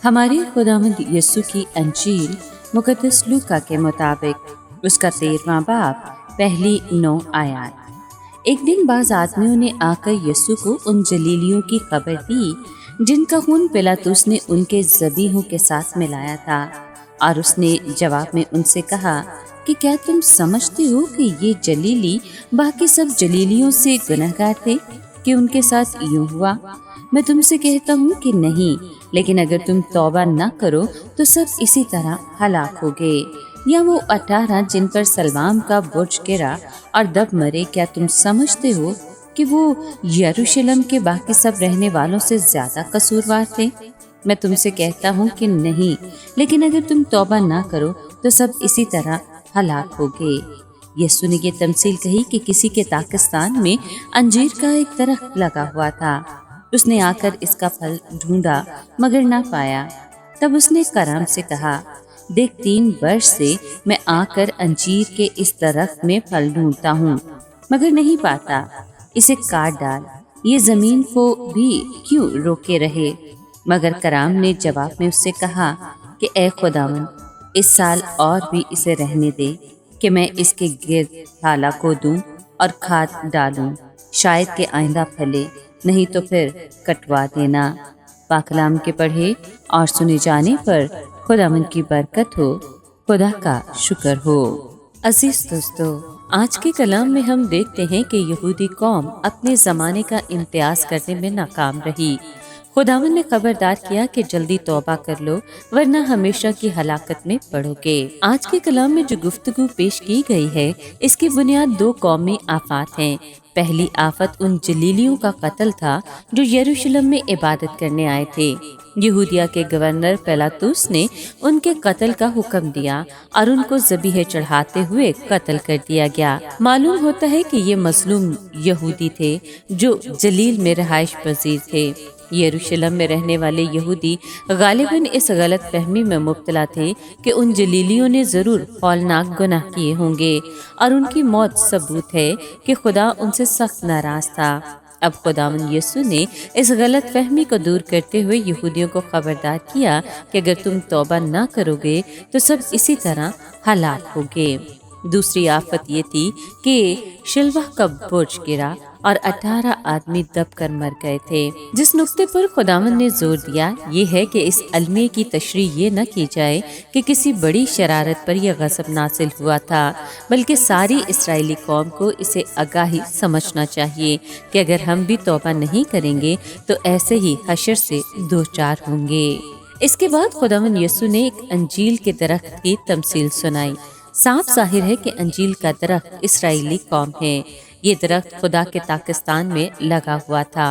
ہمارے خداوند یسوع کی انجیل مقدس لوکا کے مطابق اس کا 13واں باب پہلی 9 آیات۔ ایک دن بعض آدمیوں نے آ کر یسوع کو ان جلیلیوں کی خبر دی جن کا خون پلاطس نے ان کے ذبیحوں کے ساتھ ملایا تھا، اور اس نے جواب میں ان سے کہا کہ کیا تم سمجھتے ہو کہ یہ جلیلی باقی سب جلیلیوں سے گنہگار تھے کہ ان کے ساتھ یوں ہوا؟ میں تم سے کہتا ہوں کہ نہیں، لیکن اگر تم توبہ نہ کرو تو سب اسی طرح ہلاک ہوگے۔ یا وہ 18 جن پر سلوام کا برج گرا اور دب مرے، کیا تم سمجھتے ہو کہ وہ یروشلم کے باقی سب رہنے والوں سے زیادہ قصوروار تھے؟ میں تم سے کہتا ہوں کہ نہیں، لیکن اگر تم توبہ نہ کرو تو سب اسی طرح ہلاک ہوگے۔ یسوع نے یہ تمثیل کہی کہ کسی کے داغستان میں انجیر کا ایک درخت لگا ہوا تھا۔ اس نے آ کر اس کا پھل ڈھونڈا مگر نہ پایا۔ تب اس نے کرام سے کہا، دیکھ 3 برس سے میں آ کر انجیر کے اس درخت میں پھل ڈھونڈتا ہوں مگر نہیں پاتا، اسے کاٹ ڈال، یہ زمین کو بھی کیوں روکے رہے؟ مگر کرام نے جواب میں اس سے کہا کہ اے خداوند، اس سال اور بھی اسے رہنے دے کہ میں اس کے گرد تھالہ کو دوں اور کھاد ڈالوں، شاید کہ آئندہ پھلے، نہیں تو پھر کٹوا دینا۔ پاک کلام کے پڑھے اور سنے جانے پر خداوند کی برکت ہو، خدا کا شکر ہو۔ عزیز دوستو، آج کے کلام میں ہم دیکھتے ہیں کہ یہودی قوم اپنے زمانے کا امتیاز کرنے میں ناکام رہی۔ خداوند نے خبردار کیا کہ جلدی توبہ کر لو ورنہ ہمیشہ کی ہلاکت میں پڑو گے۔ آج کے کلام میں جو گفتگو پیش کی گئی ہے اس کی بنیاد 2 قومی آفات ہیں۔ پہلی آفت ان جلیلیوں کا قتل تھا جو یروشلم میں عبادت کرنے آئے تھے۔ یہودیہ کے گورنر پلاطس نے ان کے قتل کا حکم دیا اور ان کو ذبیحے چڑھاتے ہوئے قتل کر دیا گیا۔ معلوم ہوتا ہے کہ یہ مظلوم یہودی تھے جو جلیل میں رہائش پذیر تھے۔ یروشلم میں رہنے والے یہودی غالباً اس غلط فہمی میں مبتلا تھے کہ ان جلیلیوں نے ضرور ہولناک گناہ کیے ہوں گے اور ان کی موت ثبوت ہے کہ خدا ان سے سخت ناراض تھا۔ اب خداوند یسوع نے اس غلط فہمی کو دور کرتے ہوئے یہودیوں کو خبردار کیا کہ اگر تم توبہ نہ کرو گے تو سب اسی طرح ہلاک ہوگے۔ دوسری آفت یہ تھی کہ شلوہ کا برج گرا اور 18 آدمی دب کر مر گئے تھے۔ جس نقطے پر خداوند نے زور دیا یہ ہے کہ اس المیہ کی تشریح یہ نہ کی جائے کہ کسی بڑی شرارت پر یہ غضب نازل ہوا تھا، بلکہ ساری اسرائیلی قوم کو اسے آگاہی سمجھنا چاہیے کہ اگر ہم بھی توبہ نہیں کریں گے تو ایسے ہی حشر سے دوچار ہوں گے۔ اس کے بعد خداوند یسوع نے ایک انجیل کے درخت کی تمثیل سنائی۔ صاف ظاہر ہے کہ انجیل کا درخت اسرائیلی قوم ہے۔ یہ درخت خدا کے پاکستان میں لگا ہوا تھا۔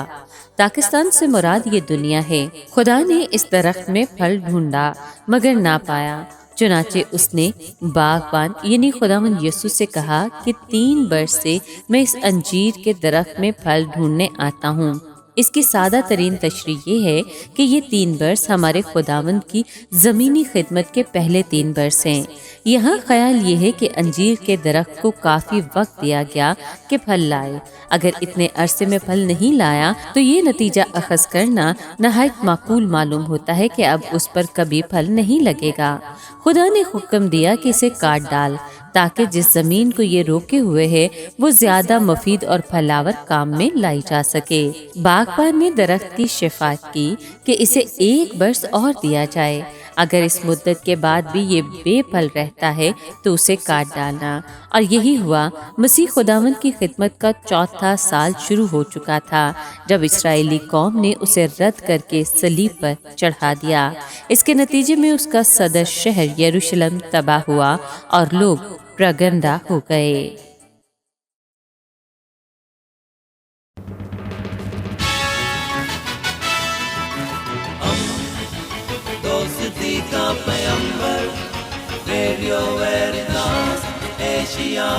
پاکستان سے مراد یہ دنیا ہے۔ خدا نے اس درخت میں پھل ڈھونڈا مگر نہ پایا، چنانچہ اس نے باغبان یعنی خداوند یسوع سے کہا کہ 3 برس سے میں اس انجیر کے درخت میں پھل ڈھونڈنے آتا ہوں۔ اس کی سادہ ترین تشریح یہ ہے کہ یہ 3 برس ہمارے خداوند کی زمینی خدمت کے پہلے 3 برس ہیں۔ یہاں خیال یہ ہے کہ انجیر کے درخت کو کافی وقت دیا گیا کہ پھل لائے۔ اگر اتنے عرصے میں پھل نہیں لایا تو یہ نتیجہ اخذ کرنا نہایت معقول معلوم ہوتا ہے کہ اب اس پر کبھی پھل نہیں لگے گا۔ خدا نے حکم دیا کہ اسے کاٹ ڈال تاکہ جس زمین کو یہ روکے ہوئے ہے وہ زیادہ مفید اور پھلاور کام میں لائی جا سکے۔ باغبان نے درخت کی شفاعت کی کہ اسے 1 برس اور دیا جائے۔ اگر اس مدت کے بعد بھی یہ بے پھل رہتا ہے تو اسے کاٹ ڈالنا، اور یہی ہوا۔ مسیح خداوند کی خدمت کا 4تھا سال شروع ہو چکا تھا جب اسرائیلی قوم نے اسے رد کر کے صلیب پر چڑھا دیا۔ اس کے نتیجے میں اس کا صدر شہر یروشلم تباہ ہوا اور لوگ پرگندہ ہو گئے۔ دوستی کا پیمبر، ریڈیو ویریتاس ایشیا۔